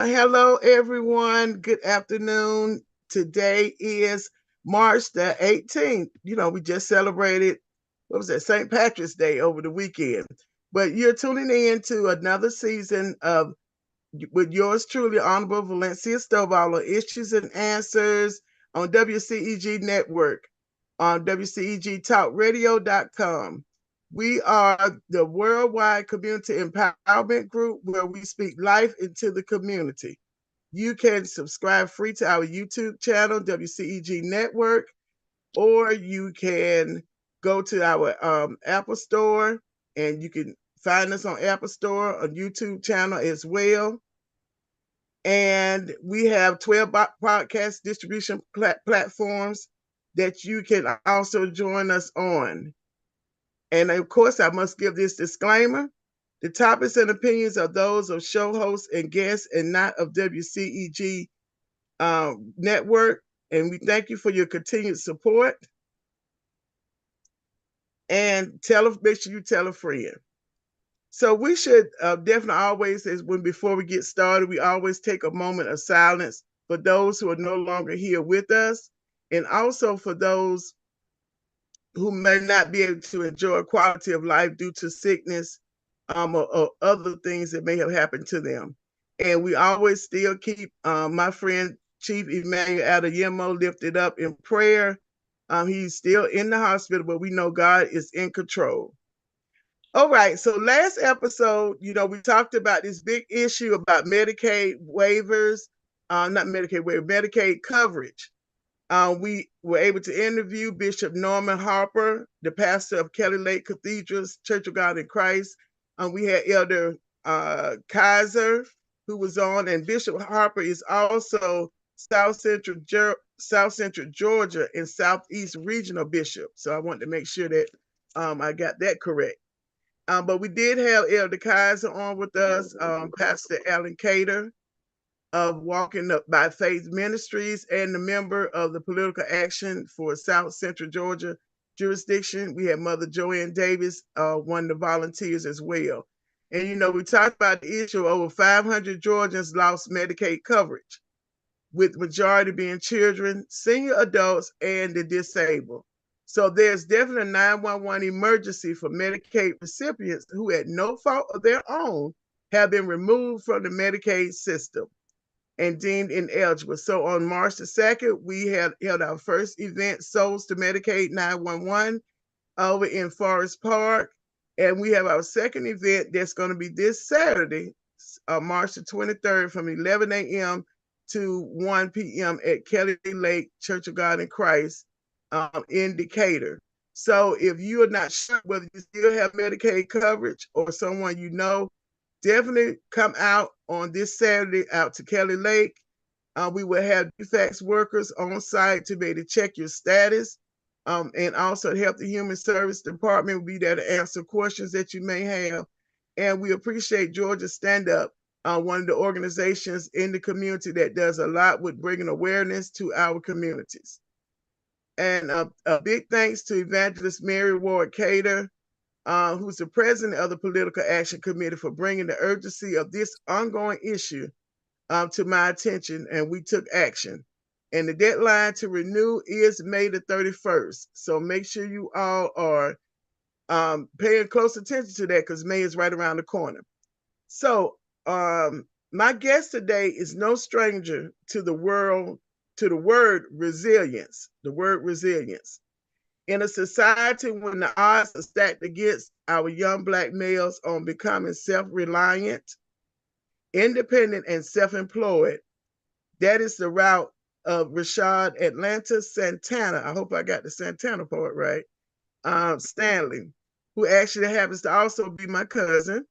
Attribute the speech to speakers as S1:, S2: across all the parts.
S1: Hello, everyone. Good afternoon. Today is March the 18th. We just celebrated, what was that, St. Patrick's Day over the weekend. But you're tuning in to another season of, with yours truly, Honorable Valencia Stovall, on Issues and Answers on WCEG Network, on WCEG We are the worldwide community empowerment group where we speak life into the community. You can subscribe free to our YouTube channel, WCEG Network, or you can go to our Apple Store and you can find us on Apple Store, on YouTube channel as well. And we have 12 podcast distribution platforms that you can also join us on. And of course, I must give this disclaimer. The topics and opinions are those of show hosts and guests and not of WCEG Network. And we thank you for your continued support. And make sure you tell a friend. So we should definitely always, before we get started, we always take a moment of silence for those who are no longer here with us, and also for those who may not be able to enjoy quality of life due to sickness or other things that may have happened to them. And we always still keep my friend Chief Emmanuel Adeyemo lifted up in prayer. He's still in the hospital, but we know God is in control. All right, so last episode, we talked about this big issue about Medicaid waivers, not Medicaid waiver, Medicaid coverage. We were able to interview Bishop Norman Harper, the pastor of Kelly Lake Cathedral's Church of God in Christ. We had Elder Kaiser, who was on, and Bishop Harper is also South Central Georgia and Southeast Regional Bishop. So I wanted to make sure that I got that correct. But we did have Elder Kaiser on with us, Pastor Alan Cater of Walking Up by Faith Ministries, and the member of the Political Action for South Central Georgia jurisdiction. We had Mother Joanne Davis, one of the volunteers as well. And, we talked about the issue of over 500 Georgians lost Medicaid coverage, with majority being children, senior adults, and the disabled. So there's definitely a 911 emergency for Medicaid recipients who, at no fault of their own, have been removed from the Medicaid system and deemed ineligible. So on March the 2nd, we held our first event, Souls to Medicaid 911, over in Forest Park. And we have our second event that's going to be this Saturday, March the 23rd, from 11 a.m. to 1 p.m. at Kelly Lake Church of God in Christ in Decatur. So if you are not sure whether you still have Medicaid coverage or someone you know, definitely come out on this Saturday out to Kelly Lake. We will have DFACS workers on site to be able to check your status. And also the Health and Human Service Department will be there to answer questions that you may have. And we appreciate Georgia Stand Up, one of the organizations in the community that does a lot with bringing awareness to our communities. And a big thanks to Evangelist Mary Ward Cater, who's the president of the Political Action Committee, for bringing the urgency of this ongoing issue to my attention, and we took action. And the deadline to renew is May the 31st. So make sure you all are paying close attention to that, because May is right around the corner. So my guest today is no stranger to the word resilience, the word resilience. In a society when the odds are stacked against our young Black males on becoming self-reliant, independent, and self-employed, that is the route of Rashod Atlanta Santana. I hope I got the Santana part right. Stanley, who actually happens to also be my cousin.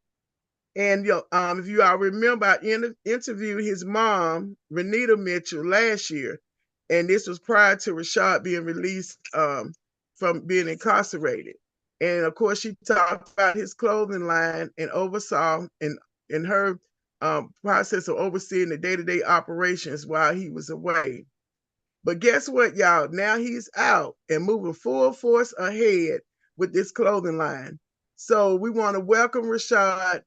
S1: And if you all remember, I interviewed his mom, Renita Mitchell, last year. And this was prior to Rashod being released from being incarcerated. And of course, she talked about his clothing line and oversaw in her process of overseeing the day-to-day operations while he was away. But guess what, y'all? Now he's out and moving full force ahead with this clothing line. So we want to welcome Rashod,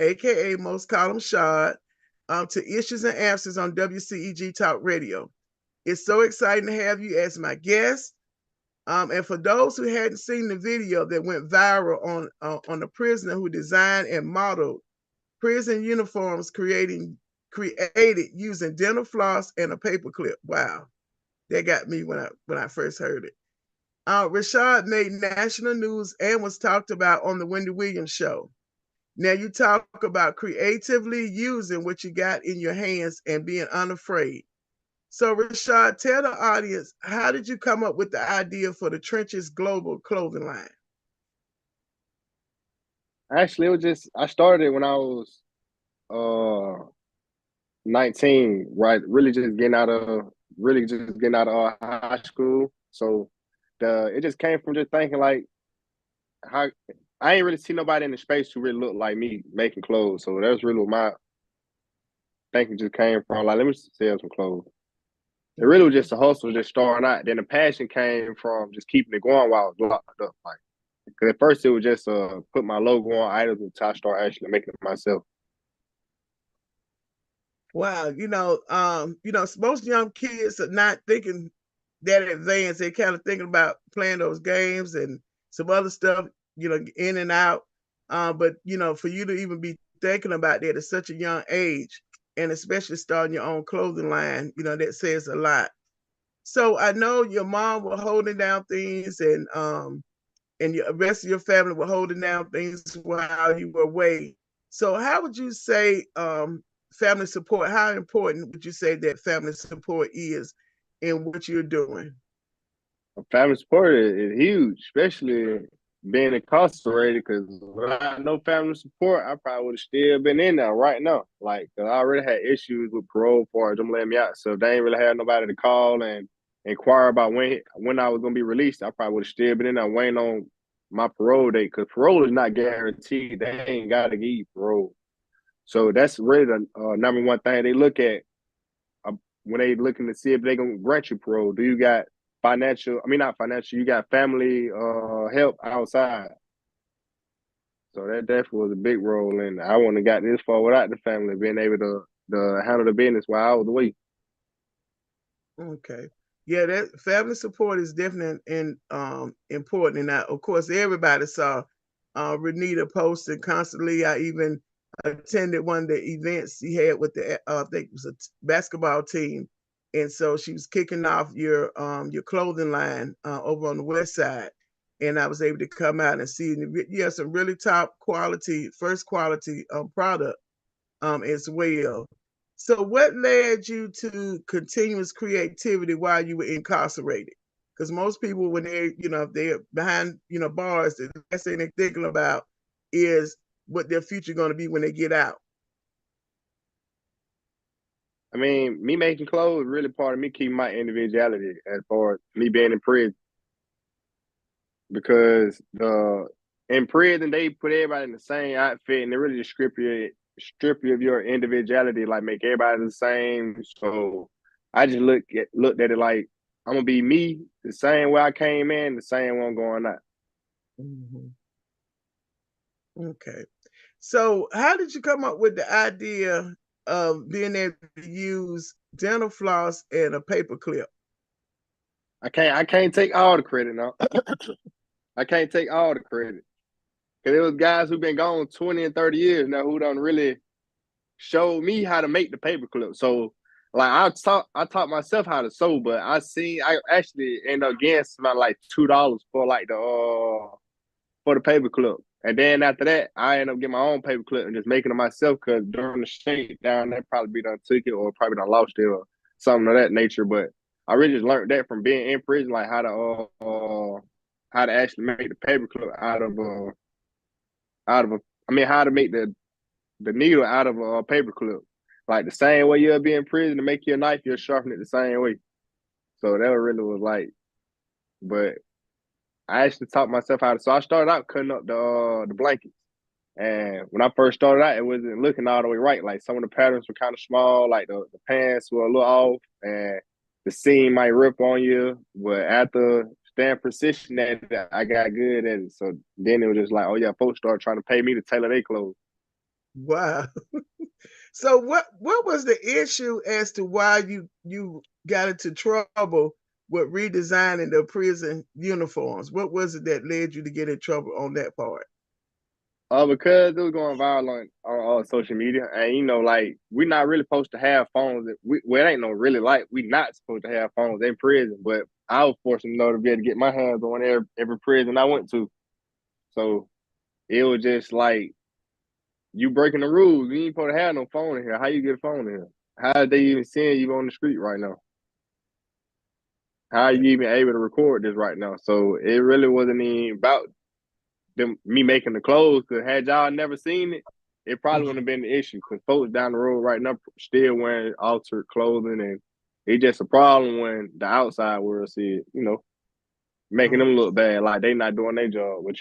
S1: aka most call him Shad, to Issues and Answers on WCEG Talk Radio. It's so exciting to have you as my guest. And for those who hadn't seen the video that went viral on a prisoner who designed and modeled prison uniforms created using dental floss and a paperclip. Wow, that got me when I first heard it. Rashod made national news and was talked about on the Wendy Williams show. Now you talk about creatively using what you got in your hands and being unafraid. So Rashod, tell the audience, how did you come up with the idea for the Trenches Global clothing line?
S2: Actually, it was just, I started when I was 19, right? Really just getting out of high school. So it just came from just thinking like how I ain't really see nobody in the space who really looked like me making clothes. So that's really what my thinking just came from. Like, let me sell some clothes. It really was just a hustle, just starting out. Then the passion came from just keeping it going while I was locked up. Like, because at first it was just put my logo on items until I start actually making it myself.
S1: Wow, most young kids are not thinking that advanced. They're kind of thinking about playing those games and some other stuff, in and out. But for you to even be thinking about that at such a young age, and especially starting your own clothing line, that says a lot. So I know your mom was holding down things, and the rest of your family were holding down things while you were away. So how would you say family support, how important would you say that family support is in what you're doing?
S2: Family support is huge, especially being incarcerated. Because without no family support, I probably would have still been in there right now. Like, cause I already had issues with parole for them letting me out, so they ain't really had nobody to call and inquire about when I was gonna be released. I probably would have still been in there waiting on my parole date. Cause parole is not guaranteed. They ain't gotta give you parole. So that's really the number one thing they look at when they looking to see if they gonna grant you parole. Do you got not financial, you got family help outside. So that definitely was a big role, and I wouldn't have got this far without the family being able to handle the business while I was away.
S1: Okay. Yeah, that family support is definitely important. And of course, everybody saw Renita posting constantly. I even attended one of the events he had with I think it was a basketball team. And so she was kicking off your clothing line over on the west side. And I was able to come out and see, you have some really top quality, first quality product as well. So, what led you to continuous creativity while you were incarcerated? Because most people, when they're behind, bars, the last thing they're thinking about is what their future going to be when they get out.
S2: I mean, me making clothes really part of me keeping my individuality as far as me being in prison, because in prison they put everybody in the same outfit and they really just strip you of your individuality, like make everybody the same. So I just looked at it like I'm gonna be me the same way I came in, the same way I'm going out.
S1: Mm-hmm. Okay. So, how did you come up with the idea of being able to use dental floss and a paper clip?
S2: I can't take all the credit now. I can't take all the credit. Cause there was guys who've been gone 20 and 30 years now who don't really showed me how to make the paperclip. So like I taught myself how to sew, but I actually ended up getting about like $2 for like the paperclip. And then after that, I ended up getting my own paperclip and just making it myself, because during the shakedown, they probably be done took it or probably done lost it or something of that nature. But I really just learned that from being in prison, like how to actually make the paperclip how to make the needle out of a paperclip. Like the same way you'll be in prison to make your knife, you'll sharpen it the same way. So that really was like, but I actually taught myself how to. So I started out cutting up the blankets, and when I first started out, it wasn't looking all the way right. Like some of the patterns were kind of small, like the pants were a little off, and the seam might rip on you. But after staying precision at it, I got good at it. So then it was just like, oh yeah, folks started trying to pay me to tailor their clothes.
S1: Wow. So what was the issue as to why you got into trouble with redesigning the prison uniforms? What was it that led you to get in trouble on that part?
S2: Because it was going viral on social media, and like we're not really supposed to have phones. Well, it ain't no really like we not supposed to have phones in prison, but I was fortunate to be able to get my hands on every prison I went to. So it was just like you breaking the rules. You ain't supposed to have no phone in here. How you get a phone in here? How are they even seeing you on the street right now? How are you even able to record this right now? So it really wasn't even about me making the clothes. Because had y'all never seen it, it probably wouldn't have been the issue. Because folks down the road right now still wearing altered clothing, and it's just a problem when the outside world see it. Making them look bad, like they not doing their job. But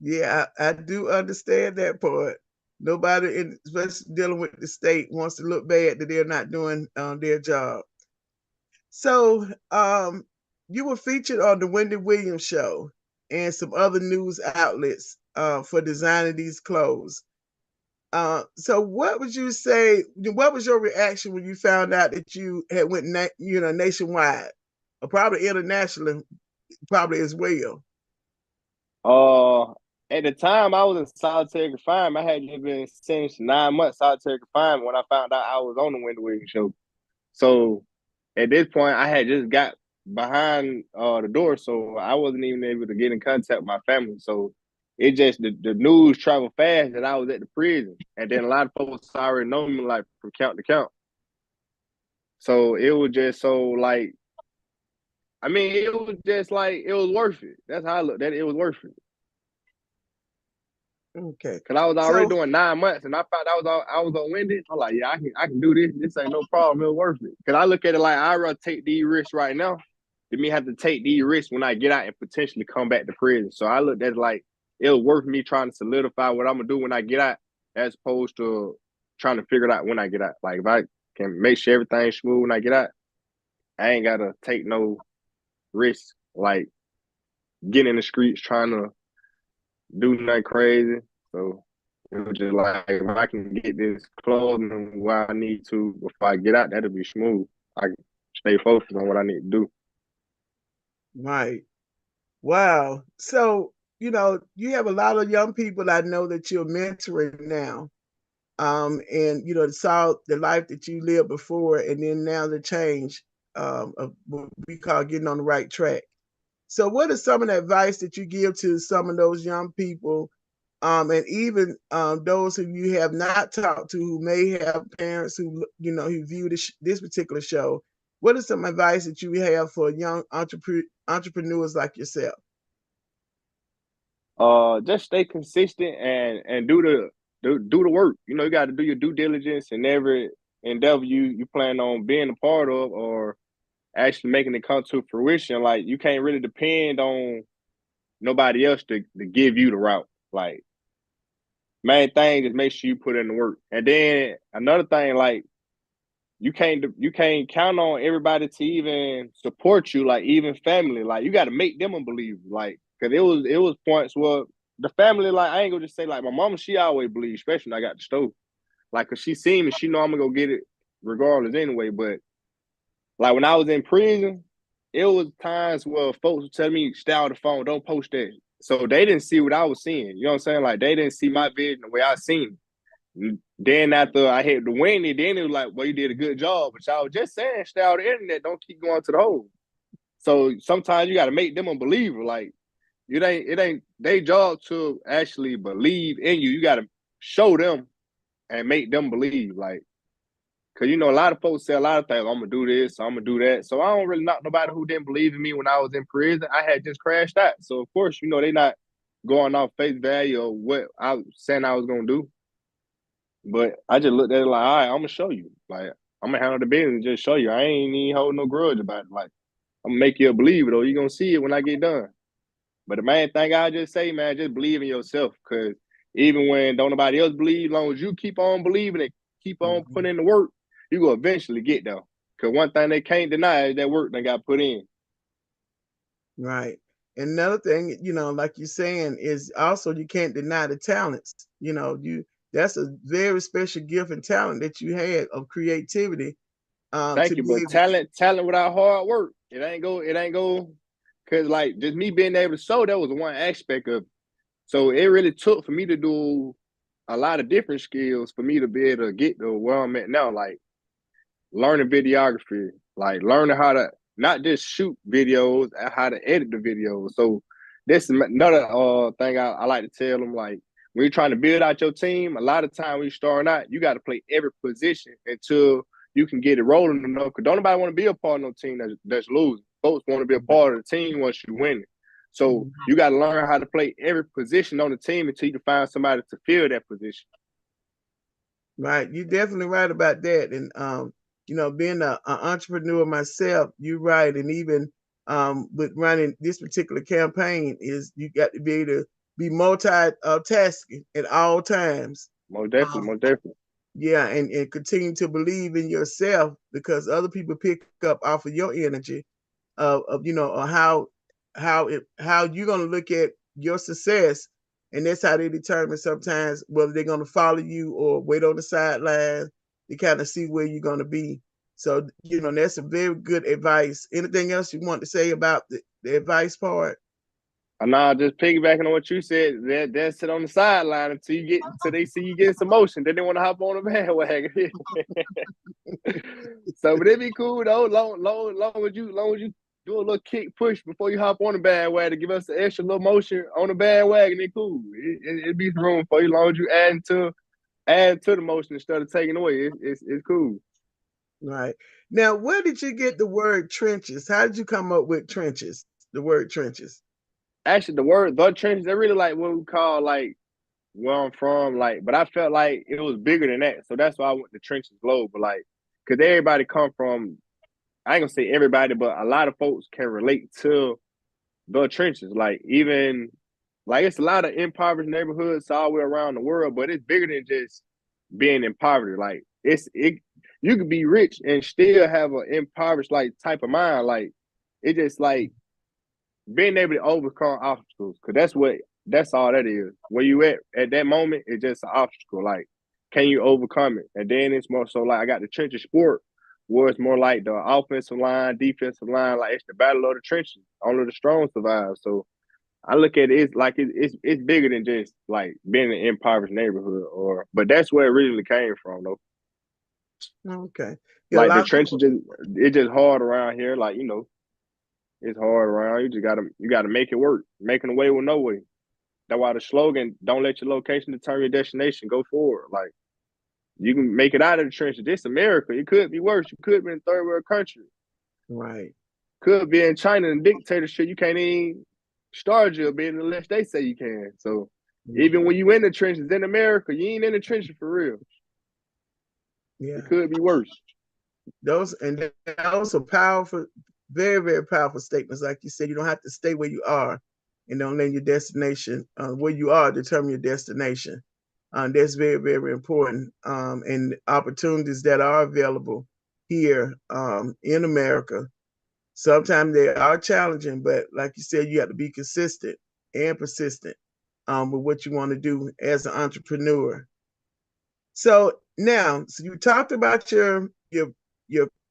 S1: Yeah, I do understand that part. Nobody, especially dealing with the state, wants to look bad that they're not doing their job. So, you were featured on the Wendy Williams show and some other news outlets for designing these clothes. So, what would you say? What was your reaction when you found out that you had went, nationwide, or probably internationally, probably as well?
S2: uh, at the time I was in solitary confinement. I had just been sentenced to 9 months solitary confinement when I found out I was on the Wendy Williams show. So at this point, I had just got behind the door, so I wasn't even able to get in contact with my family. So it just the news traveled fast that I was at the prison, and then a lot of folks already know me like from count to count. So it was just so like, I mean, it was just like it was worth it. That's how I looked at it. It was worth it.
S1: Okay.
S2: Cause I was already
S1: So,
S2: doing 9 months, and I found I was on Wendy. I'm like, yeah, I can do this. This ain't no problem. It was worth it. Cause I look at it like I'd rather take these risks right now than me have to take these risks when I get out and potentially come back to prison. So I looked at it like it was worth me trying to solidify what I'm gonna do when I get out, as opposed to trying to figure it out when I get out. Like if I can make sure everything's smooth when I get out, I ain't gotta take no risks like getting in the streets trying to do nothing crazy. So it was just like if I can get this clothing where I need to before I get out, that'll be smooth. I can stay focused on what I need to do.
S1: right. Wow. So, you have a lot of young people I know that you're mentoring now. And saw the life that you lived before, and then now the change of what we call getting on the right track. So, what is some of the advice that you give to some of those young people, and even those who you have not talked to, who may have parents who view this particular show? What is some advice that you have for young entrepreneurs like yourself?
S2: Just stay consistent and do the work. You got to do your due diligence in every endeavor you plan on being a part of, or actually making it come to fruition. Like you can't really depend on nobody else to give you the route. Like main thing is make sure you put in the work. And then another thing, like you can't count on everybody to even support you, like even family. Like you got to make them a believer. Like because it was points where the family, like I ain't gonna just say like my mama, she always believes, especially when I got the stove. Like cause she seen me, she know I'm gonna go get it regardless anyway. But like when I was in prison, it was times where folks would tell me, stay on the phone, don't post that. So they didn't see what I was seeing. You know what I'm saying? Like they didn't see my vision the way I seen it. Then after I hit the win it, then it was like, well, you did a good job. But y'all was just saying, stay out of the internet, don't keep going to the hole. So sometimes you gotta make them a believer. Like it ain't their job to actually believe in you. You gotta show them and make them believe. Like cause a lot of folks say a lot of things. I'm gonna do this, I'm gonna do that. So I don't really knock nobody who didn't believe in me when I was in prison. I had just crashed out. So of course, they not going off face value of what I was saying I was gonna do. But I just looked at it like, all right, I'm gonna show you. Like I'm gonna handle the business and just show you. I ain't even holding no grudge about it. Like I'm gonna make you a believer though. You're gonna see it when I get done. But the main thing I just say, man, just believe in yourself. Cause even when don't nobody else believe, as long as you keep on believing and keep on putting in the work, you gonna eventually get there. Cause one thing they can't deny is that work they got put in.
S1: Right. And another thing, like you're saying, is also you can't deny the talents. That's a very special gift and talent that you had of creativity. To
S2: Thank you,
S1: be
S2: but
S1: able to,
S2: talent without hard work, it ain't go. Cause like just me being able to sew, that was one aspect of it. So it really took for me to do a lot of different skills for me to be able to get to where I'm at now. Like learning videography, like learning how to not just shoot videos, how to edit the videos. So this is another thing I like to tell them. Like when you're trying to build out your team, a lot of time when you're starting out, you got to play every position until you can get it rolling enough. Because don't nobody want to be a part of no team that's losing. Folks want to be a part of the team once you win it. So you got to learn how to play every position on the team until you can find somebody to fill that position.
S1: right, you're definitely right about that. And being an entrepreneur myself, you're right. And even with running this particular campaign, is you got to be able to be multi-tasking at all times.
S2: Most definitely,
S1: Um,
S2: most definitely.
S1: yeah, and continue to believe in yourself because other people pick up off of your energy of or how you're going to look at your success, and that's how they determine sometimes whether they're going to follow you or wait on the sidelines to kind of see where you're going to be. So that's some very good advice. Anything else you want to say about the advice part?
S2: I'm not just piggybacking on what you said. They'll sit on the sideline until they see you getting some motion. Then they want to hop on the bandwagon. So, but it'd be cool though. Long as you do a little kick push before you hop on the bandwagon to give us the extra little motion on the bandwagon. It cool. It'd be some room for you. Long as you add to the motion instead of taking away. It's cool.
S1: Right. Now, where did you get the word trenches? How did you come up with trenches? The word trenches.
S2: Actually, the trenches, they're really like what we call like where I'm from, like, but I felt like it was bigger than that. So that's why I went to Trenches Globe. But like, cause everybody come from, I ain't gonna say everybody, but a lot of folks can relate to the trenches. Like even like it's a lot of impoverished neighborhoods all the way around the world, but it's bigger than just being in poverty. Like it you could be rich and still have an impoverished like type of mind. Like it just like being able to overcome obstacles, because that's all that is. Where you at that moment, it's just an obstacle. Like, can you overcome it? And then it's more so like I got the trenches sport, where it's more like the offensive line, defensive line, like it's the battle of the trenches. Only the strong survive. So I look at it, it's like it's bigger than just like being in an impoverished neighborhood, but that's where it originally came from though.
S1: Okay. Yeah, a
S2: Like the
S1: lot of
S2: trenches,
S1: people.
S2: it's just hard around here. Like it's hard around. You gotta make it work. Making a way with no way. That's why the slogan, don't let your location determine your destination. Go forward. Like you can make it out of the trenches. This America. It could be worse. You could be in a third world country.
S1: Right.
S2: Could be in China and dictatorship. You can't even start your business unless they say you can. So even when you in the trenches in America, you ain't in the trenches for real. It
S1: Yeah.
S2: could be worse.
S1: Those are powerful, very, very powerful statements. Like you said, you don't have to stay where you are and don't let your destination, where you are, determine your destination. That's very, very important. And opportunities that are available here in America, sometimes they are challenging, but like you said, you have to be consistent and persistent with what you want to do as an entrepreneur. So now, so you talked about your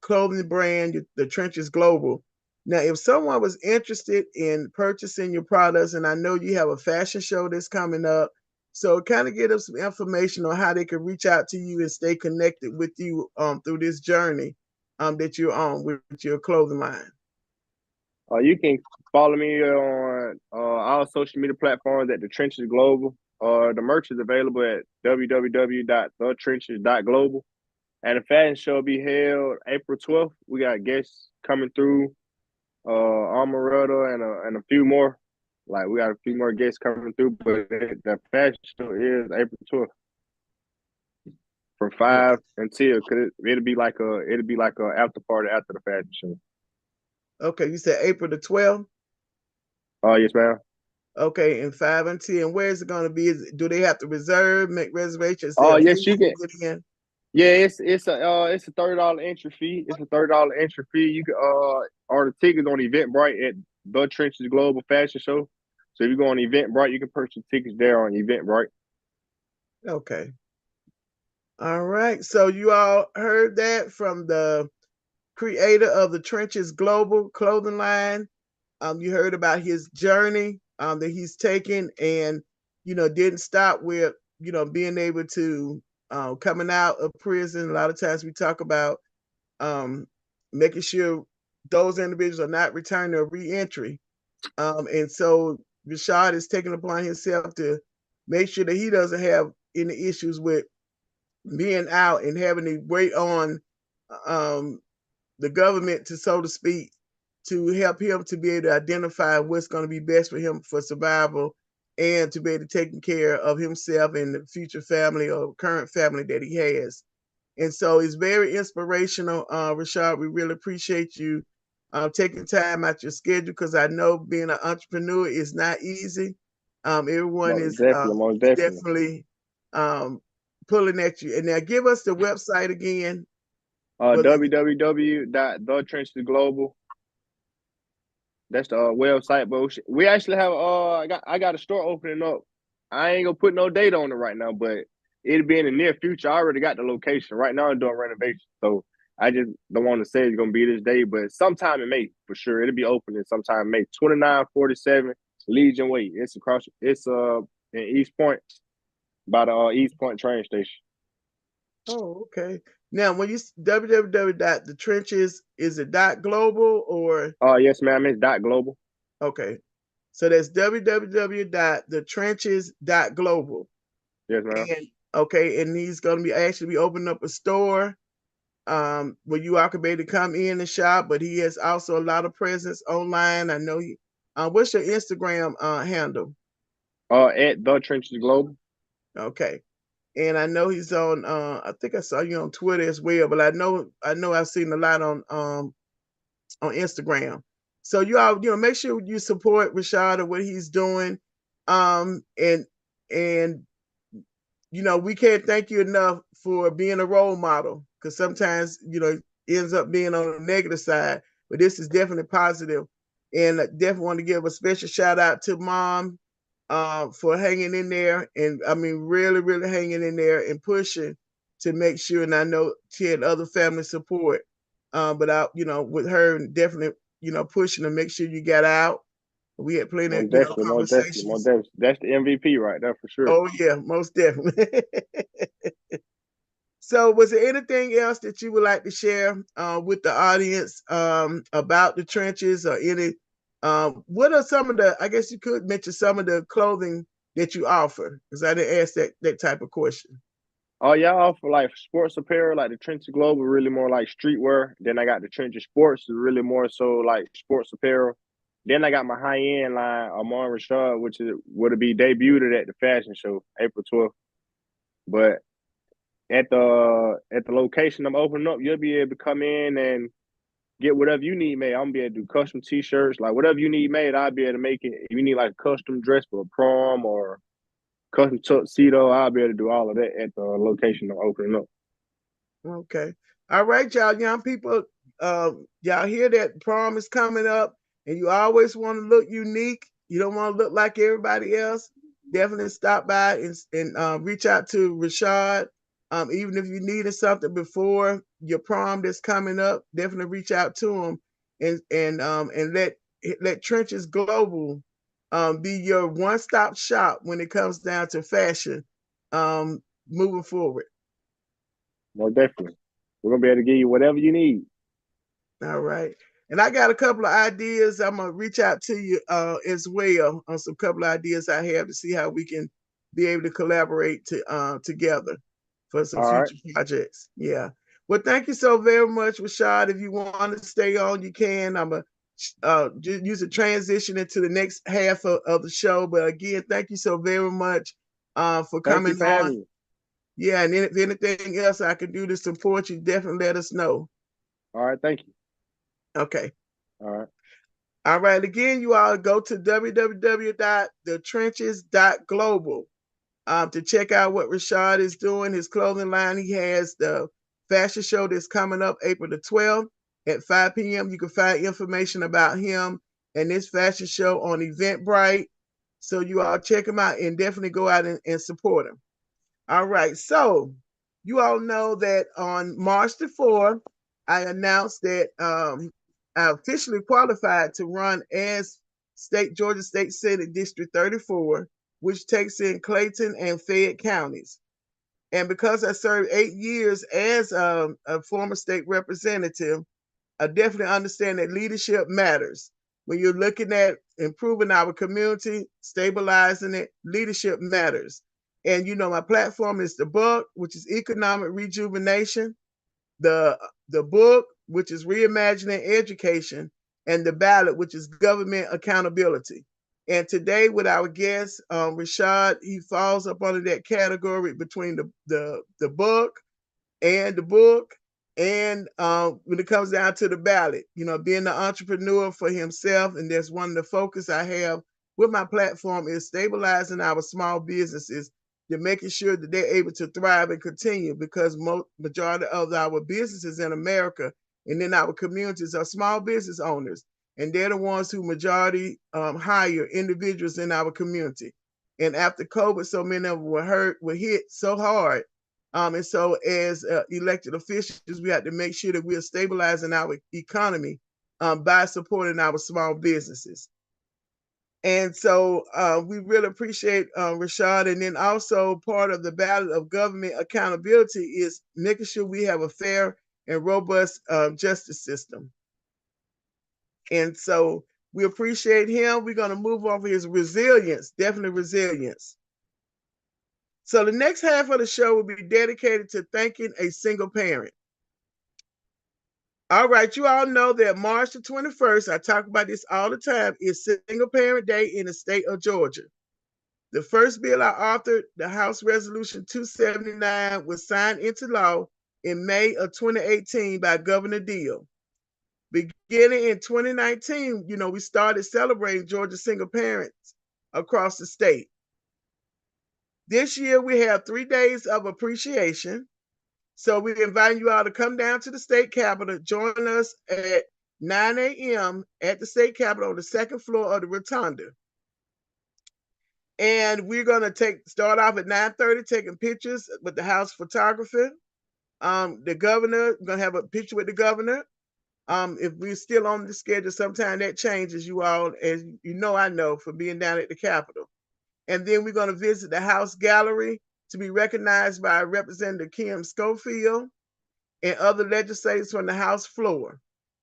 S1: clothing brand, the Trenches Global. Now, if someone was interested in purchasing your products, and I know you have a fashion show that's coming up, so kind of get us some information on how they can reach out to you and stay connected with you through this journey that you're on with your clothing line.
S2: You can follow me on all social media platforms at the Trenches Global. The merch is available at www.thetrenches.global. And the fashion show will be held April 12th. We got guests coming through, Amaretta and a few more. Like we got a few more guests coming through, but the fashion show is April 12th from
S1: Okay.
S2: 5 until because it'll be like a after party after the fashion show.
S1: Okay, you said April the 12th.
S2: Oh yes, ma'am.
S1: Okay, and 5 and 10. Where is it going to be? Do they have to reserve, make reservations? Is
S2: Oh
S1: there a fee
S2: yes, you
S1: to
S2: can.
S1: get in?
S2: Yeah, it's a $30 entry fee. It's a $30 entry fee. You can order tickets on Eventbrite at the Trenches Global Fashion Show. So if you go on Eventbrite, you can purchase tickets there on Eventbrite.
S1: Okay. All right. So you all heard that from the creator of the Trenches Global clothing line. You heard about his journey that he's taken, and didn't stop with being able to coming out of prison. A lot of times we talk about um, making sure those individuals are not returning or reentry. And so Rashod is taking upon himself to make sure that he doesn't have any issues with being out and having to wait on um, the government to, so to speak, to help him to be able to identify what's going to be best for him for survival and to be able to take care of himself and the future family or current family that he has. And so it's very inspirational, Rashod. We really appreciate you taking time out your schedule because I know being an entrepreneur is not easy. Everyone
S2: Most
S1: is
S2: definitely, most definitely.
S1: definitely um, pulling at you. And now give us the website again.
S2: www.thetrenchesglobal. That's the website, but we actually have I got a store opening up. I ain't gonna put no date on it right now, but it'll be in the near future. I already got the location. Right now I'm doing renovation. So I just don't want to say it's gonna be this day, but sometime in May for sure. It'll be opening sometime in May. 2947 Legion Way. It's in East Point by the East Point train station.
S1: Oh, okay. Now, when you www.thetrenches, is it .global or
S2: Yes, ma'am, it's .global.
S1: okay? So that's www.thetrenches.global.
S2: Yes, ma'am.
S1: And okay, and he's going to be actually be opening up a store where you all can be able to come in and shop. But he has also a lot of presence online. I know he. What's your Instagram handle?
S2: At The Trenches Global.
S1: Okay, and I know he's on. I think I saw you on Twitter as well, but I know I've seen a lot on Instagram. So you all, make sure you support Rashod and what he's doing. And we can't thank you enough for being a role model because sometimes, it ends up being on the negative side, but this is definitely positive. And I definitely want to give a special shout out to mom for hanging in there. And I mean, really, really hanging in there and pushing to make sure. And I know she had other family support, but I, with her definitely, pushing to make sure you got out. We had plenty of,
S2: Most definitely, most definitely, most
S1: conversations.
S2: definitely. That's the MVP right there for sure.
S1: Oh yeah, most definitely. So, was there anything else that you would like to share with the audience about the trenches or any? What are some of the? I guess you could mention some of the clothing that you offer because I didn't ask that type of question.
S2: Oh, yeah, I offer like sports apparel, like the Trenches Global, really more like streetwear. Then I got the Trenches Sports, really more so like sports apparel. Then I got my high end line, Amon Rashod, which is would be debuted at the fashion show April 12th. But at the location I'm opening up, you'll be able to come in and get whatever you need made. I'm gonna be able to do custom t-shirts, like whatever you need made, I'll be able to make it. If you need like a custom dress for a prom or custom tuxedo, I'll be able to do all of that at the location I'm opening up.
S1: Okay. All right, y'all, young people. Y'all hear that prom is coming up, and you always want to look unique. You don't want to look like everybody else. Definitely stop by and reach out to Rashod. Even if you needed something before your prom that's coming up, definitely reach out to him and let Trenches Global be your one stop shop when it comes down to fashion moving forward.
S2: Most definitely. We're gonna be able to give you whatever you need.
S1: All right. And I got a couple of ideas. I'm gonna reach out to you as well on some couple of ideas I have to see how we can be able to collaborate together for some
S2: All right.
S1: future projects. Yeah. Well, thank you so very much, Rashod. If you want to stay on, you can. I'm gonna just use a transition into the next half of the show. But again, thank you so very much for
S2: Thank you
S1: coming
S2: for
S1: on.
S2: having me.
S1: Yeah, and if anything else I can do to support you, definitely let us know.
S2: All right, thank you.
S1: Okay.
S2: All right.
S1: All right. Again, you all go to www.thetrenches.global to check out what Rashod is doing, his clothing line. He has the fashion show that's coming up April the 12th at 5 p.m. You can find information about him and this fashion show on Eventbrite. So you all check him out and definitely go out and support him. All right. So You all know that on March the 4th, I announced that I officially qualified to run as Georgia State Senate District 34, which takes in Clayton and Fayette counties. And because I served 8 years as a former state representative, I definitely understand that leadership matters. When you're looking at improving our community, stabilizing it, leadership matters. And my platform is the book, which is economic rejuvenation, the book, which is reimagining education, and the ballot, which is government accountability. And today, with our guest, Rashod, he falls up under that category between the book and the book. And when it comes down to the ballot, being the entrepreneur for himself, and that's one of the focus I have with my platform is stabilizing our small businesses, to making sure that they're able to thrive and continue, because majority of our businesses in America and in our communities are small business owners, and they're the ones who majority hire individuals in our community. And after COVID, so many of them were hit so hard. And so as elected officials, we have to make sure that we are stabilizing our economy by supporting our small businesses. And so we really appreciate Rashod. And then also part of the ballot of government accountability is making sure we have a fair and robust justice system. And so we appreciate him. We're going to move on for his resilience, definitely resilience. So the next half of the show will be dedicated to thanking a single parent. All right, you all know that March the 21st, I talk about this all the time, is Single Parent Day in the state of Georgia. The first bill I authored, the House Resolution 279, was signed into law in May of 2018 by Governor Deal. Beginning in 2019, we started celebrating Georgia single parents across the state. This year, we have 3 days of appreciation. So we invite you all to come down to the state capitol, join us at 9 a.m. at the state capitol on the second floor of the rotunda. And we're going to start off at 9:30 taking pictures with the House photographer. The governor, we're going to have a picture with the governor. If we're still on the schedule, sometime that changes, you all, as you know, I know from being down at the Capitol. And then we're going to visit the House Gallery to be recognized by Representative Kim Schofield and other legislators from the House floor.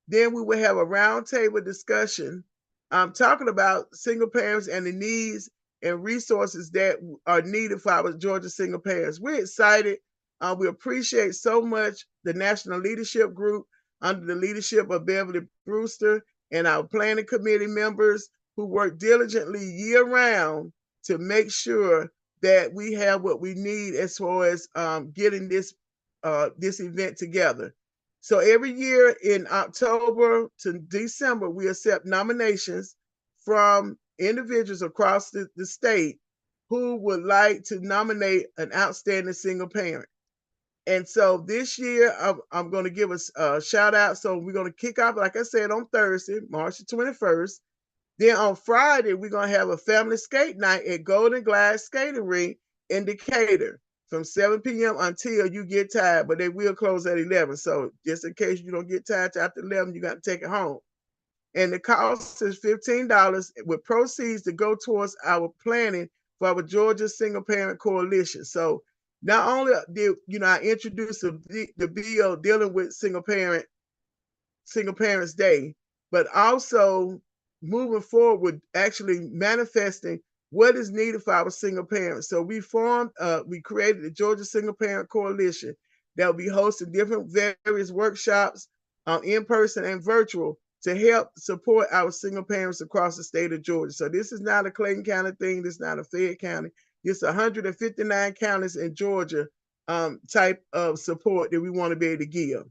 S1: Then we will have a roundtable discussion talking about single parents and the needs and resources that are needed for our Georgia single parents. We're excited. We appreciate so much the National Leadership Group under the leadership of Beverly Brewster and our planning committee members who work diligently year-round to make sure that we have what we need as far as getting this event together. So every year in October to December, we accept nominations from individuals across the state who would like to nominate an outstanding single parent. And so this year, I'm going to give a shout out. So we're going to kick off, like I said, on Thursday, March the 21st. Then on Friday, we're going to have a family skate night at Golden Glide Skating Rink in Decatur from 7 p.m. until you get tired, but they will close at 11. So just in case you don't get tired after 11, you got to take it home. And the cost is $15 with proceeds to go towards our planning for our Georgia Single Parent Coalition. So not only did I introduce the bill dealing with Single Parents Day, but also moving forward with actually manifesting what is needed for our single parents. So we created the Georgia Single Parent Coalition that will be hosting different various workshops, in person and virtual, to help support our single parents across the state of Georgia. So this is not a Clayton County thing. This is not a Fayette County. It's 159 counties in Georgia type of support that we want to be able to give.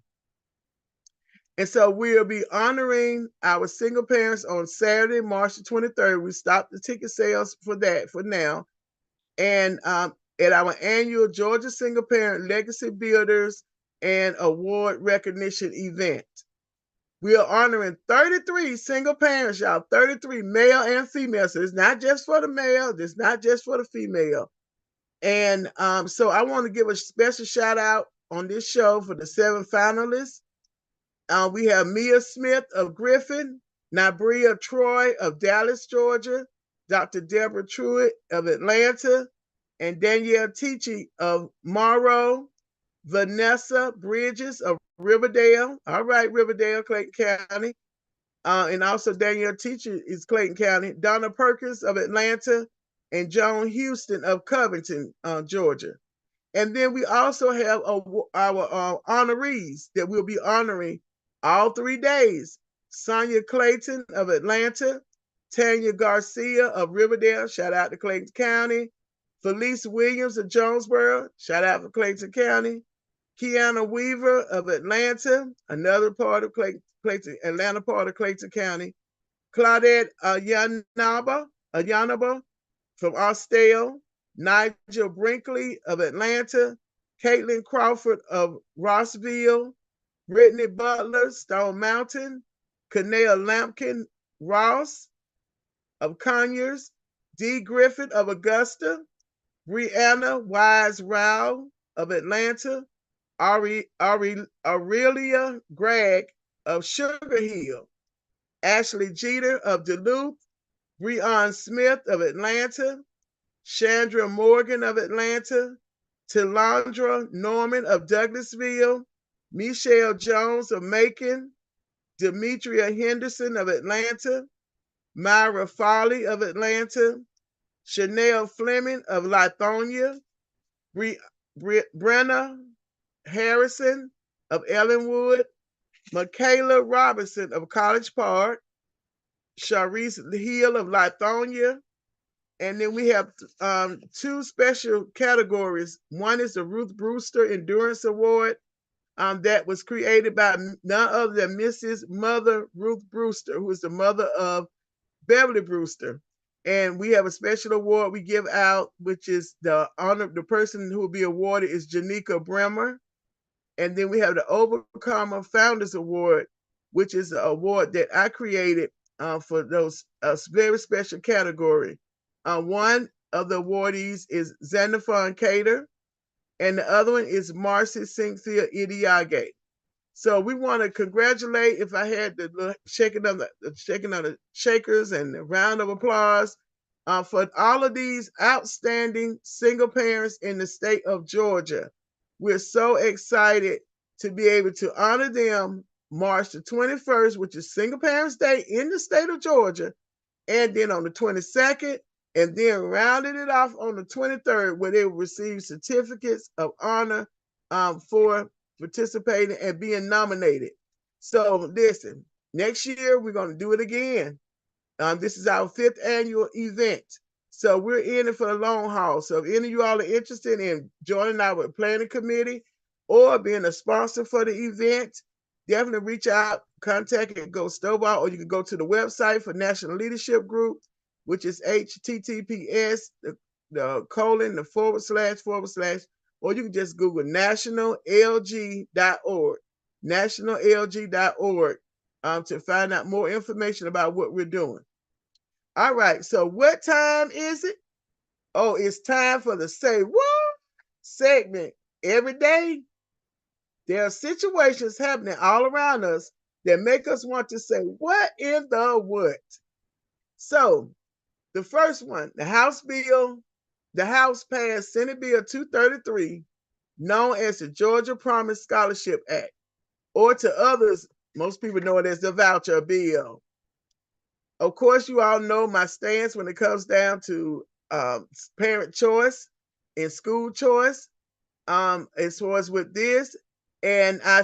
S1: And so we'll be honoring our single parents on Saturday, March the 23rd. We stopped the ticket sales for that for now. And at our annual Georgia Single Parent Legacy Builders and Award Recognition event. We are honoring 33 single parents, y'all, 33 male and female. So it's not just for the male, it's not just for the female. And so I want to give a special shout out on this show for the 7 finalists. We have Mia Smith of Griffin, Nabria Troy of Dallas, Georgia, Dr. Deborah Truitt of Atlanta, and Danielle Tichy of Morrow, Vanessa Bridges of Riverdale. All right, Riverdale, Clayton County. And also Danielle Tichy is Clayton County. Donna Perkins of Atlanta, and Joan Houston of Covington, Georgia. And then we also have our honorees that we'll be honoring all 3 days. Sonia Clayton of Atlanta, Tanya Garcia of Riverdale, shout out to Clayton County, Felice Williams of Jonesboro, shout out for Clayton County, Kiana Weaver of Atlanta, another part of Clayton, Atlanta part of Clayton County, Claudette Ayanaba from Austell, Nigel Brinkley of Atlanta, Caitlin Crawford of Rossville, Brittany Butler, Stone Mountain, Kanea Lampkin Ross of Conyers, Dee Griffith of Augusta, Brianna Wise Rao of Atlanta, Aurelia Gregg of Sugar Hill, Ashley Jeter of Duluth, Breon Smith of Atlanta, Chandra Morgan of Atlanta, Tilandra Norman of Douglasville, Michelle Jones of Macon, Demetria Henderson of Atlanta, Myra Foley of Atlanta, Chanel Fleming of Lithonia, Brenna Harrison of Ellenwood, Michaela Robinson of College Park, Sharice Hill of Lithonia, and then we have 2 special categories. One is the Ruth Brewster Endurance Award that was created by none other than Mrs. Mother Ruth Brewster, who is the mother of Beverly Brewster. And we have a special award we give out, which is the person who will be awarded is Janika Bremer. And then we have the Overcomer Founders Award, which is an award that I created for those very special category. One of the awardees is Xenophon Cater, and the other one is Marcy Cynthia Idiage. So we want to congratulate, if I had the shaking of the shakers and a round of applause for all of these outstanding single parents in the state of Georgia. We're so excited to be able to honor them March the 21st, which is Single Parents Day in the state of Georgia, and then on the 22nd, and then rounding it off on the 23rd, where they will receive certificates of honor for participating and being nominated. So listen, next year we're going to do it again. This is our 5th annual event. So we're in it for the long haul. So if any of you all are interested in joining our planning committee or being a sponsor for the event, definitely reach out, contact Go Stovall, or you can go to the website for National Leadership Group, which is https:// or you can just Google nationallg.org, nationallg.org, to find out more information about what we're doing. All right, so what time is it? Oh, it's time for the Say What segment. Every day, there are situations happening all around us that make us want to say, what in the what? So, the first one, the House passed Senate Bill 233, known as the Georgia Promise Scholarship Act, or to others, most people know it as the voucher bill. Of course, you all know my stance when it comes down to parent choice and school choice, as far as with this. And I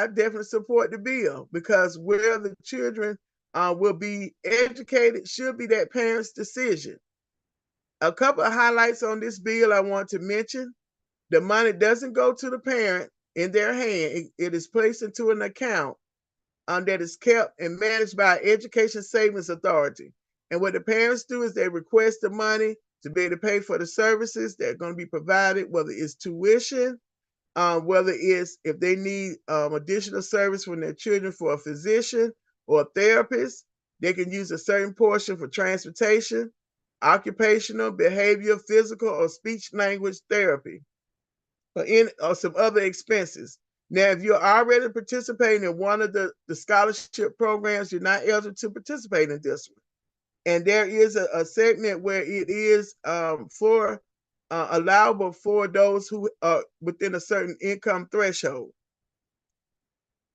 S1: definitely support the bill, because where the children will be educated should be that parent's decision. A couple of highlights on this bill I want to mention. The money doesn't go to the parent in their hand. It is placed into an account that is kept and managed by Education Savings Authority. And what the parents do is they request the money to be able to pay for the services that are going to be provided, whether it's tuition, whether it's if they need additional service from their children for a physician or a therapist, they can use a certain portion for transportation. occupational, behavioral, physical, or speech language therapy, or some other expenses. Now, if you're already participating in one of the scholarship programs, you're not eligible to participate in this one. And there is a segment where it is for allowable for those who are within a certain income threshold.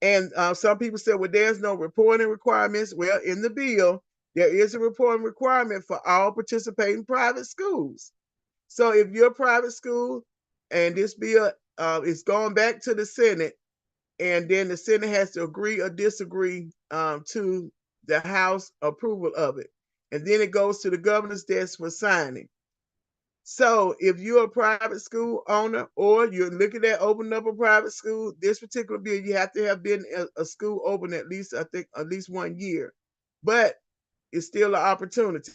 S1: And some people say, well, there's no reporting requirements. Well, in the bill, there is a reporting requirement for all participating private schools. So if you're a private school and this bill is going back to the Senate, and then the Senate has to agree or disagree to the House approval of it. And then it goes to the governor's desk for signing. So if you're a private school owner or you're looking at opening up a private school, this particular bill, you have to have been a school open at least 1 year. But it's still an opportunity.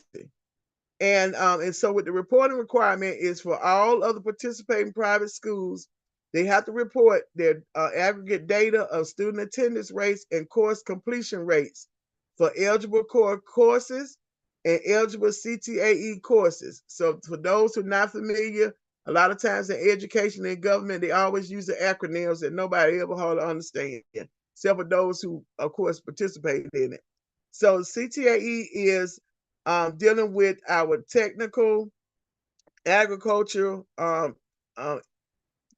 S1: And so with the reporting requirement is for all other participating private schools, they have to report their aggregate data of student attendance rates and course completion rates for eligible core courses and eligible CTAE courses. So for those who are not familiar, a lot of times in education and government, they always use the acronyms that nobody ever hardly understands, except for those who, of course, participate in it. So CTAE is dealing with our technical, agricultural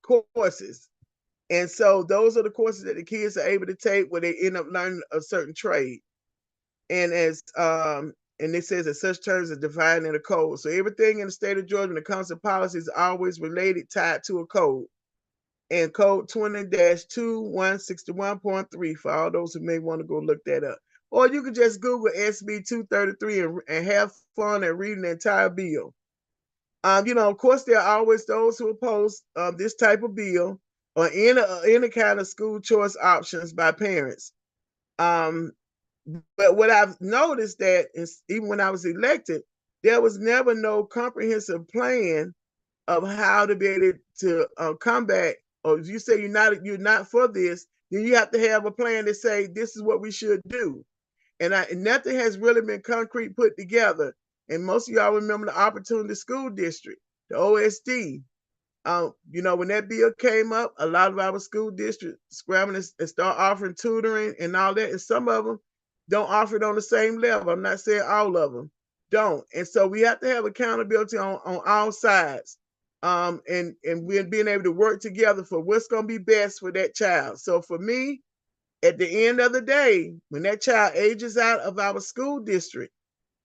S1: courses. And so those are the courses that the kids are able to take where they end up learning a certain trade. And and it says that such terms are defined in a code. So everything in the state of Georgia when it comes to policy is always related, tied to a code. And code 20-2161.3 for all those who may want to go look that up. Or you can just Google SB 233 and have fun and reading the entire bill. Of course, there are always those who oppose this type of bill or any kind of school choice options by parents. But what I've noticed that even when I was elected, there was never no comprehensive plan of how to be able to combat. Or if you say you're not for this, then you have to have a plan to say this is what we should do. And nothing has really been concrete put together. And most of y'all remember the Opportunity School District, the OSD. When that bill came up, a lot of our school districts scrambling and start offering tutoring and all that. And some of them don't offer it on the same level. I'm not saying all of them don't. And so we have to have accountability on all sides. And we're being able to work together for what's going to be best for that child. So for me, at the end of the day, when that child ages out of our school district,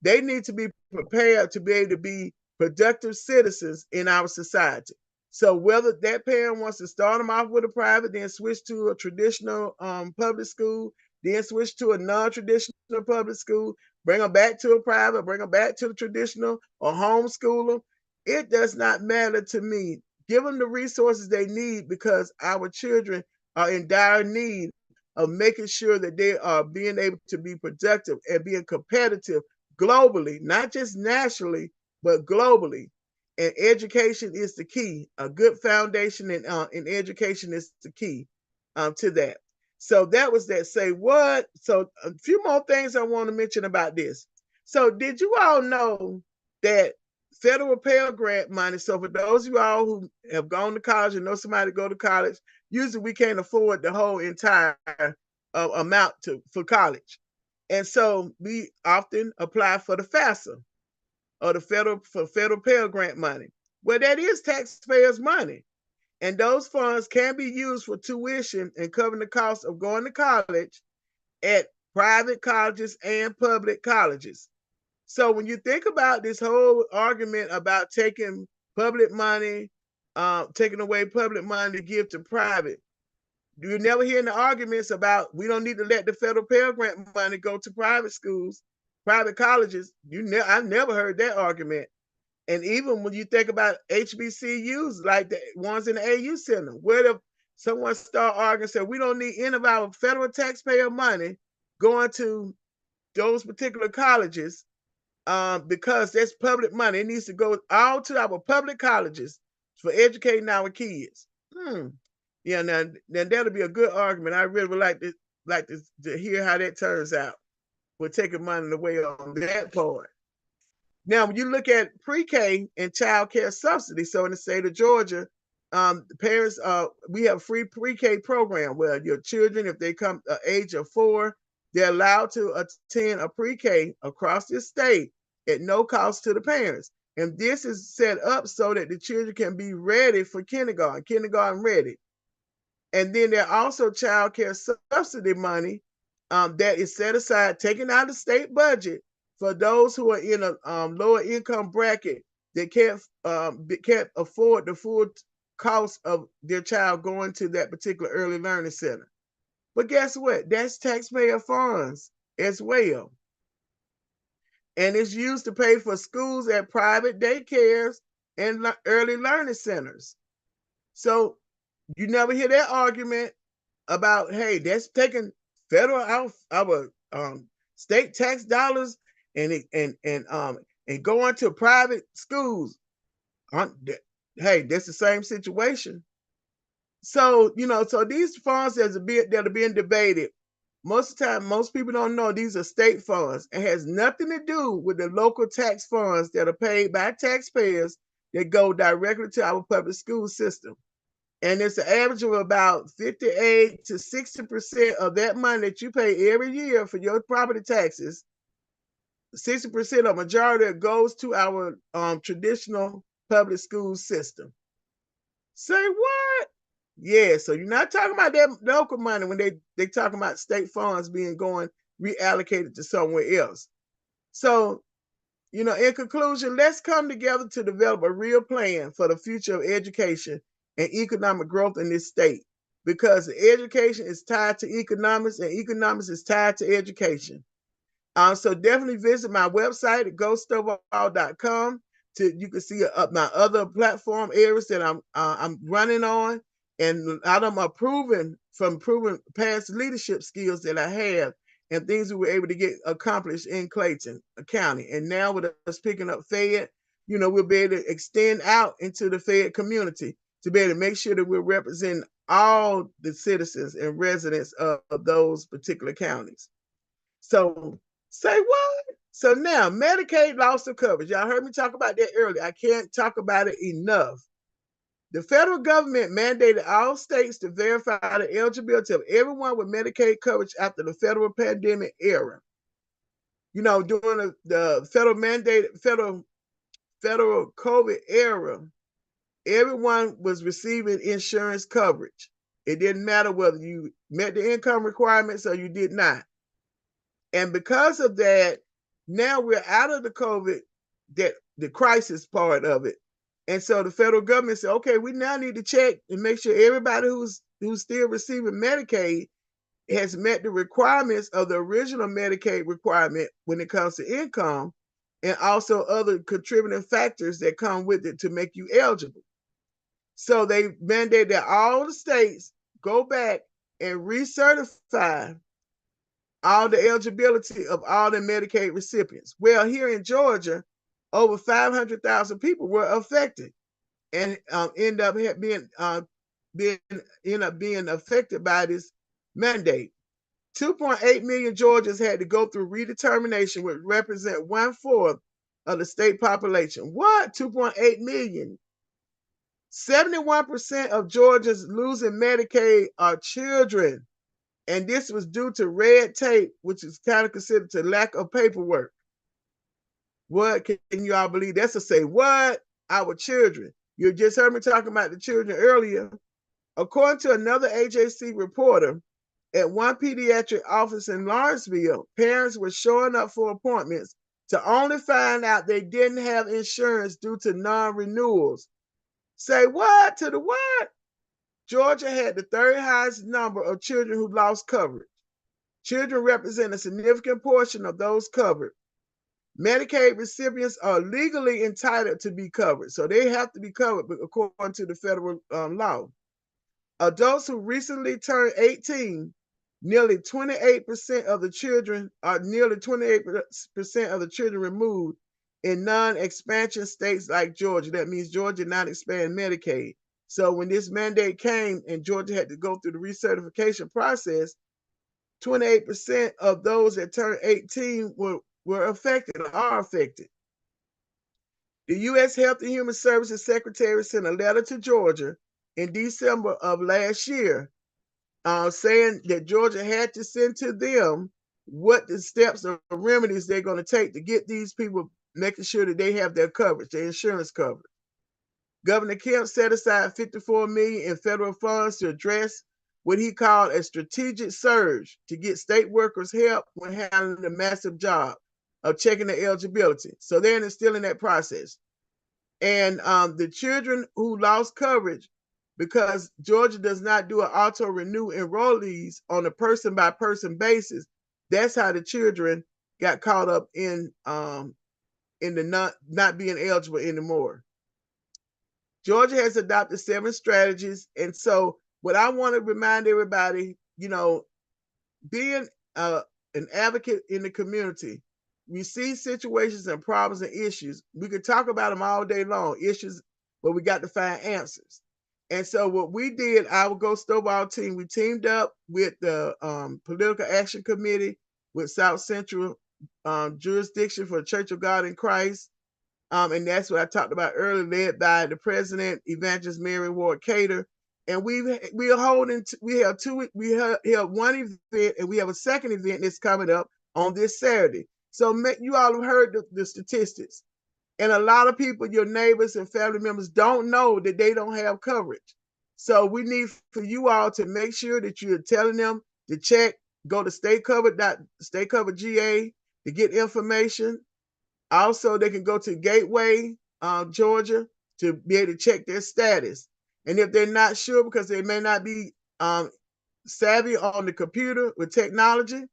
S1: they need to be prepared to be able to be productive citizens in our society. So whether that parent wants to start them off with a private, then switch to a traditional public school, then switch to a non-traditional public school, bring them back to a private, bring them back to the traditional, or homeschool them, it does not matter to me. Give them the resources they need because our children are in dire need of making sure that they are being able to be productive and being competitive globally, not just nationally, but globally. And education is the key. A good foundation in education is the key to that. So that was that. Say what? So a few more things I want to mention about this. So did you all know that federal Pell Grant money, so for those of you all who have gone to college and know somebody to go to college, usually we can't afford the whole entire amount for college. And so we often apply for the FAFSA or the federal Pell Grant money. Well, that is taxpayers' money. And those funds can be used for tuition and covering the cost of going to college at private colleges and public colleges. So when you think about this whole argument about taking public money, taking away public money to give to private, you never hear any arguments about we don't need to let the federal Pell Grant money go to private schools, private colleges. I never heard that argument. And even when you think about HBCUs, like the ones in the AU Center, where if someone start arguing and say we don't need any of our federal taxpayer money going to those particular colleges because that's public money. It needs to go all to our public colleges for educating our kids. Yeah, now that'll be a good argument. I really would like to hear how that turns out. We're taking money away on that part. Now, when you look at pre-K and child care subsidy, so in the state of Georgia, the parents, we have a free pre-K program where your children, if they come age of 4, they're allowed to attend a pre-K across the state at no cost to the parents. And this is set up so that the children can be ready for kindergarten ready. And then there are also child care subsidy money that is set aside, taken out of the state budget for those who are in a lower income bracket that can't afford the full cost of their child going to that particular early learning center. But guess what? That's taxpayer funds as well. And it's used to pay for schools at private daycares and early learning centers. So you never hear that argument about, hey, that's taking federal out our state tax dollars and going to private schools. Hey, that's the same situation. So, so these funds that are being debated, most of the time, most people don't know these are state funds. It has nothing to do with the local tax funds that are paid by taxpayers that go directly to our public school system. And it's an average of about 58 to 60% of that money that you pay every year for your property taxes. 60% of majority goes to our traditional public school system. Say what? Yeah, so you're not talking about that local money when they talking about state funds being reallocated to somewhere else. So, in conclusion, let's come together to develop a real plan for the future of education and economic growth in this state, because education is tied to economics and economics is tied to education. So definitely visit my website at GoStovall.com. You can see my other platform areas that I'm running on, and I'm proven past leadership skills that I have and things we were able to get accomplished in Clayton County. And now with us picking up Fayette, we'll be able to extend out into the Fayette community to be able to make sure that we're representing all the citizens and residents of those particular counties. So say what? So now Medicaid loss of coverage. Y'all heard me talk about that earlier. I can't talk about it enough. The federal government mandated all states to verify the eligibility of everyone with Medicaid coverage after the federal pandemic era. During the federal COVID era, everyone was receiving insurance coverage. It didn't matter whether you met the income requirements or you did not. And because of that, now we're out of the COVID, the crisis part of it. And so the federal government said, okay, we now need to check and make sure everybody who's still receiving Medicaid has met the requirements of the original Medicaid requirement when it comes to income, and also other contributing factors that come with it to make you eligible. So they mandated that all the states go back and recertify all the eligibility of all the Medicaid recipients. Well, here in Georgia, over 500,000 people were affected and end up being affected by this mandate. 2.8 million Georgians had to go through redetermination, which represent 1/4 of the state population. What? 2.8 million. 71% of Georgians losing Medicaid are children. And this was due to red tape, which is kind of considered to lack of paperwork. What can you all believe? That's to say, what? Our children. You just heard me talking about the children earlier. According to another AJC reporter, at one pediatric office in Lawrenceville, parents were showing up for appointments to only find out they didn't have insurance due to non-renewals. Say what? To the what? Georgia had the third highest number of children who lost coverage. Children represent a significant portion of those covered. Medicaid recipients are legally entitled to be covered, so they have to be covered according to the federal law. Adults who recently turned 18, nearly 28% of the children removed in non-expansion states like Georgia. That means Georgia not expanding Medicaid. So when this mandate came and Georgia had to go through the recertification process, 28% of those that turned 18 were affected or are affected. The U.S. Health and Human Services Secretary sent a letter to Georgia in December of last year saying that Georgia had to send to them what the steps or remedies they're going to take to get these people, making sure that they have their coverage, their insurance coverage. Governor Kemp set aside $54 million in federal funds to address what he called a strategic surge to get state workers help when handling the massive job of checking their eligibility. So they're still in that process. And the children who lost coverage, because Georgia does not do an auto renew enrollees on a person by person basis, that's how the children got caught up in the not being eligible anymore. Georgia has adopted 7 strategies, and so what I want to remind everybody, being an advocate in the community, we see situations and problems and issues. We could talk about them all day long, issues, but we got to find answers. And so what we did, our Go Stovall team, we teamed up with the Political Action Committee with South Central Jurisdiction for the Church of God in Christ. And that's what I talked about earlier, led by the president, Evangelist Mary Ward Cater. And we held one event, and we have a second event that's coming up on this Saturday. So you all have heard the statistics. And a lot of people, your neighbors and family members, don't know that they don't have coverage. So we need for you all to make sure that you're telling them to check, go to State Covered GA to get information. Also, they can go to Gateway, Georgia, to be able to check their status. And if they're not sure, because they may not be savvy on the computer with technology,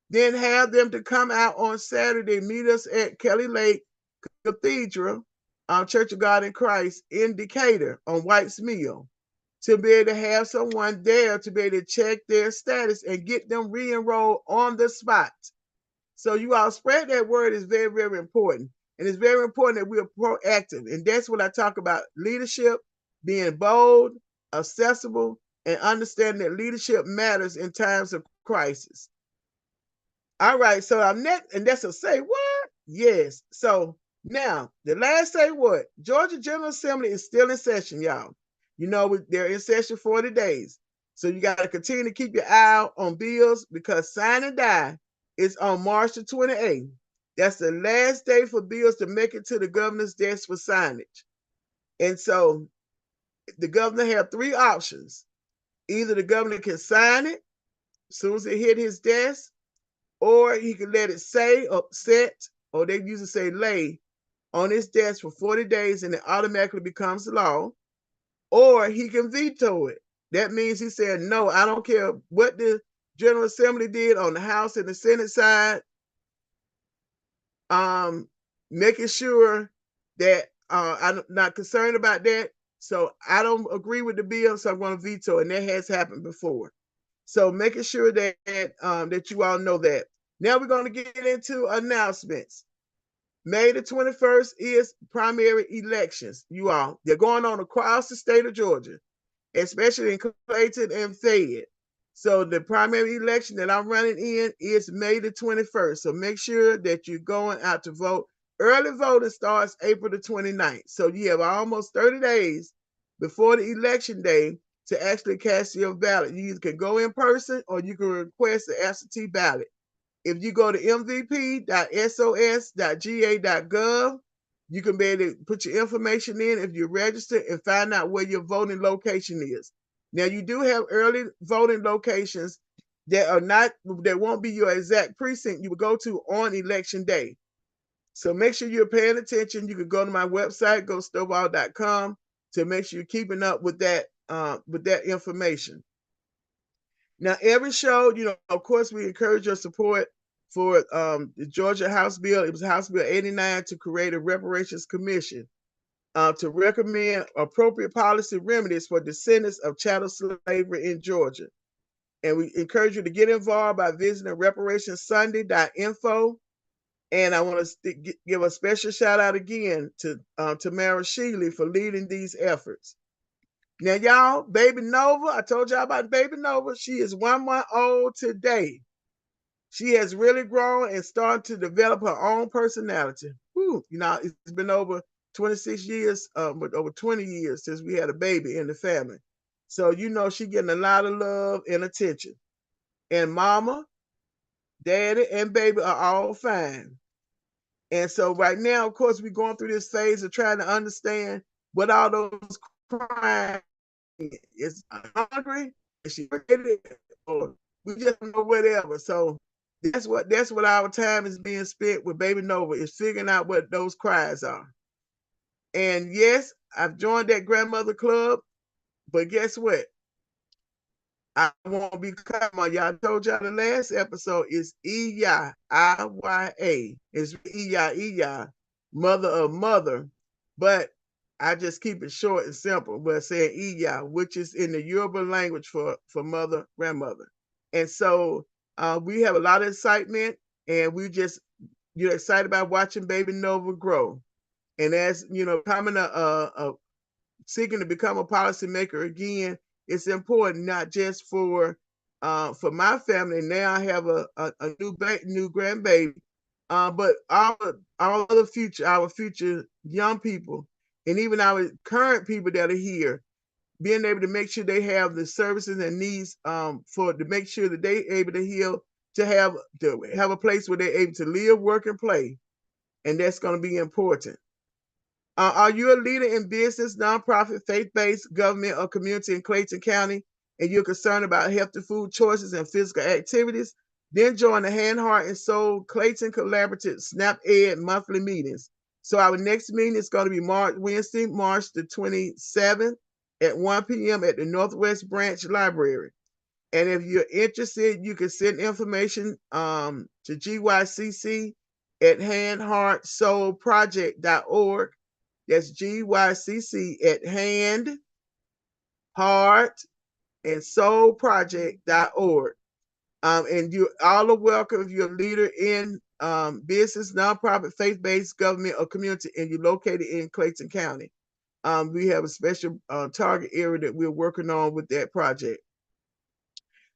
S1: then have them to come out on Saturday, meet us at Kelly Lake Cathedral, Church of God in Christ in Decatur on White's Mill, to be able to have someone there to be able to check their status and get them re-enrolled on the spot. So you all spread that word is very, very important. And it's very important that we are proactive. And that's what I talk about, leadership, being bold, accessible, and understanding that leadership matters in times of crisis. All right, so our next, and that's a say what? Yes. So now, the last say what? Georgia General Assembly is still in session, y'all. They're in session 40 days. So you got to continue to keep your eye out on bills, because sign and die is on March the 28th. That's the last day for bills to make it to the governor's desk for signage. And so the governor has 3 options. Either the governor can sign it as soon as it hit his desk, or he can let it say or set, or they usually say lay, on his desk for 40 days and it automatically becomes law, or he can veto it. That means he said, no, I don't care what the General Assembly did on the House and the Senate side, making sure that I'm not concerned about that. So I don't agree with the bill, so I'm going to veto it. And that has happened before. So making sure that you all know that. Now we're going to get into announcements. May the 21st is primary elections, you all. They're going on across the state of Georgia, especially in Clayton and Fayette. So the primary election that I'm running in is May the 21st. So make sure that you're going out to vote. Early voting starts April the 29th. So you have almost 30 days before the election day to actually cast your ballot. You either can go in person or you can request an absentee ballot. If you go to mvp.sos.ga.gov, you can be able to put your information in if you're registered and find out where your voting location is. Now, you do have early voting locations that won't be your exact precinct you would go to on election day. So make sure you're paying attention. You can go to my website, gostovall.com, to make sure you're keeping up with that information. Now, every show, of course, we encourage your support for the Georgia House Bill. It was House Bill 89 to create a reparations commission to recommend appropriate policy remedies for descendants of chattel slavery in Georgia. And we encourage you to get involved by visiting reparationssunday.info. And I want to give a special shout out again to Tamara Shealy for leading these efforts. Now, y'all, baby Nova, I told y'all about baby Nova. She is 1 month old today. She has really grown and started to develop her own personality. Whew, it's been over 26 years, but over 20 years since we had a baby in the family. So, she getting a lot of love and attention. And mama, daddy, and baby are all fine. And so right now, of course, we're going through this phase of trying to understand what all those crying is. Hungry? Is she ready? Or we just don't know whatever. So that's what our time is being spent with Baby Nova, is figuring out what those cries are. And yes, I've joined that grandmother club, but guess what? I won't be coming. Y'all told y'all the last episode is Iya, I-Y-A. It's Iya, Iya, mother of mother. But I just keep it short and simple. But saying Iya, which is in the Yoruba language for mother, grandmother. And so we have a lot of excitement, and you're excited about watching Baby Nova grow. And as coming seeking to become a policymaker again, it's important not just for my family. Now I have a new grandbaby, but our future young people, and even our current people that are here, being able to make sure they have the services and needs to make sure that they're able to heal, to have a place where they're able to live, work, and play, and that's going to be important. Are you a leader in business, nonprofit, faith-based, government, or community in Clayton County, and you're concerned about healthy food choices and physical activities? Then join the Hand, Heart, and Soul Clayton Collaborative SNAP Ed monthly meetings. So our next meeting is going to be Wednesday, March the 27th at 1 p.m. at the Northwest Branch Library. And if you're interested, you can send information to GYCC at handheartsoulproject.org. That's GYCC at hand, heart, and soulproject.org. And you all are welcome if you're a leader in business, nonprofit, faith-based, government, or community, and you're located in Clayton County. We have a special target area that we're working on with that project.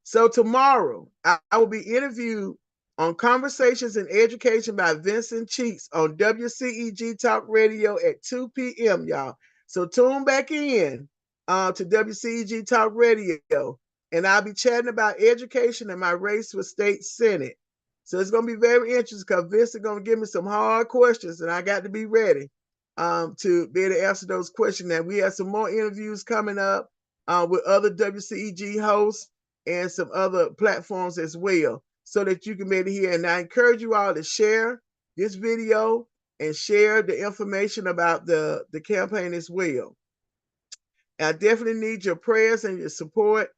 S1: So tomorrow, I will be interviewed on Conversations in Education by Vincent Cheeks on WCEG Talk Radio at 2 p.m., y'all. So tune back in to WCEG Talk Radio, and I'll be chatting about education and my race for state senate. So it's going to be very interesting because Vincent going to give me some hard questions, and I got to be ready to be able to answer those questions. Now, we have some more interviews coming up with other WCEG hosts and some other platforms as well, so that you can be able to hear. And I encourage you all to share this video and share the information about the campaign as well. I definitely need your prayers and your support.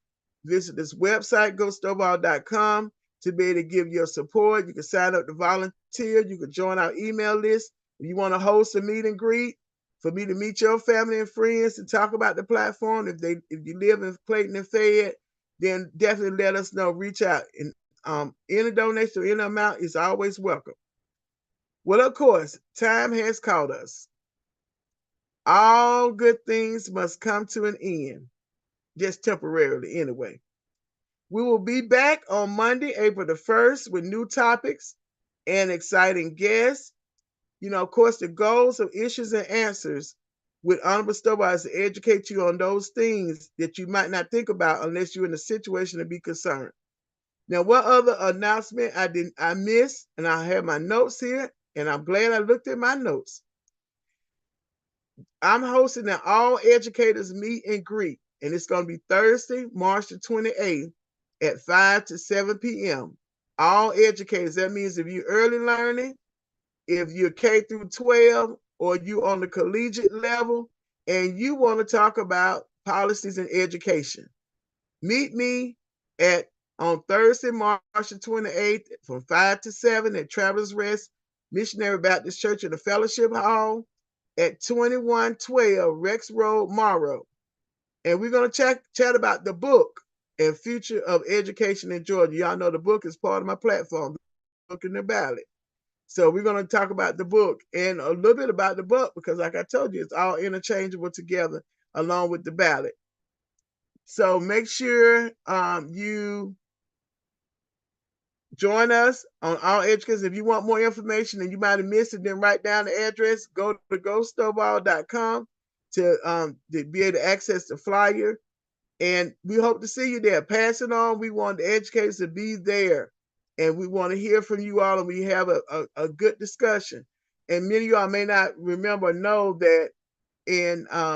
S1: Visit this website, GoStovall.com, to be able to give your support. You can sign up to volunteer. You can join our email list. If you want to host a meet and greet for me to meet your family and friends and talk about the platform, if you live in Clayton and Fayette, then definitely let us know. Reach out. And any donation or any amount is always welcome. Well, of course, time has caught us. All good things must come to an end, just temporarily anyway. We will be back on Monday, April the 1st, with new topics and exciting guests. Of course, the goals of issues and answers with Honorable Stovall is to educate you on those things that you might not think about unless you're in a situation to be concerned. Now, what other announcement I missed, and I have my notes here, and I'm glad I looked at my notes. I'm hosting an All Educators Meet and Greet, and it's going to be Thursday, March the 28th at 5 to 7 p.m. All educators, that means if you're early learning, if you're K through 12, or you on the collegiate level, and you want to talk about policies in education, meet me on Thursday, March the 28th from 5 to 7 at Travelers Rest Missionary Baptist Church in the Fellowship Hall at 2112 Rex Road, Morrow. And we're going to chat about the book and future of education in Georgia. Y'all know the book is part of my platform, Book and the Ballot. So we're going to talk about the book and a little bit about the book because, like I told you, it's all interchangeable together along with the ballot. So make sure you join us on All Educators. If you want more information and you might have missed it, then write down the address. Go to gostovall.com to be able to access the flyer. And we hope to see you there. Pass it on. We want the educators to be there. And we want to hear from you all, and we have a good discussion. And many of y'all may not remember or know that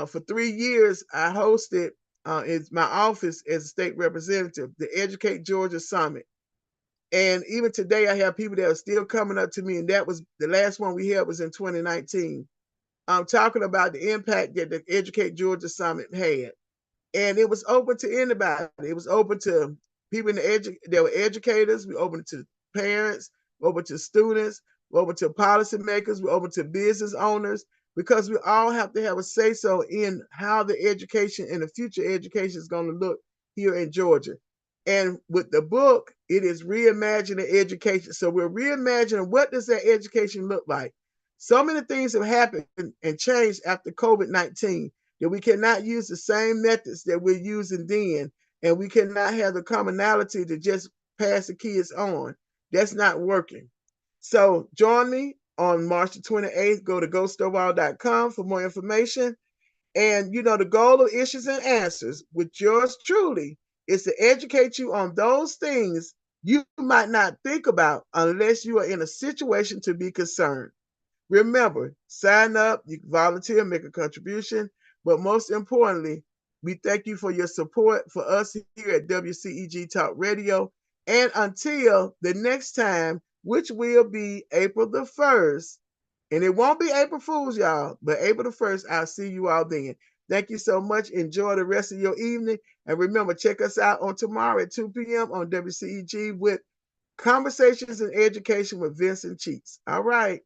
S1: for 3 years, I hosted in my office as a state representative, the Educate Georgia Summit. And even today, I have people that are still coming up to me, and that was the last one we had was in 2019. I'm talking about the impact that the Educate Georgia Summit had. And it was open to anybody. It was open to people in there were educators. We opened to parents, open to students, open to policymakers, we open to business owners, because we all have to have a say so in how the education and the future education is going to look here in Georgia. And with the book, it is reimagining education. So we're reimagining what does that education look like. So many things have happened and changed after COVID-19 that we cannot use the same methods that we're using then, and we cannot have the commonality to just pass the kids on. That's not working. So join me on March the 28th. Go to gostovall.com for more information. And the goal of Issues and Answers with yours truly is to educate you on those things you might not think about unless you are in a situation to be concerned. Remember, sign up, you can volunteer, make a contribution, but most importantly, we thank you for your support for us here at WCEG Talk Radio. And until the next time, which will be April the 1st, and it won't be April Fool's, y'all, but April the 1st, I'll see you all then. Thank you so much. Enjoy the rest of your evening. And remember, check us out on tomorrow at 2 p.m. on WCEG with Conversations in Education with Vincent Cheeks. All right.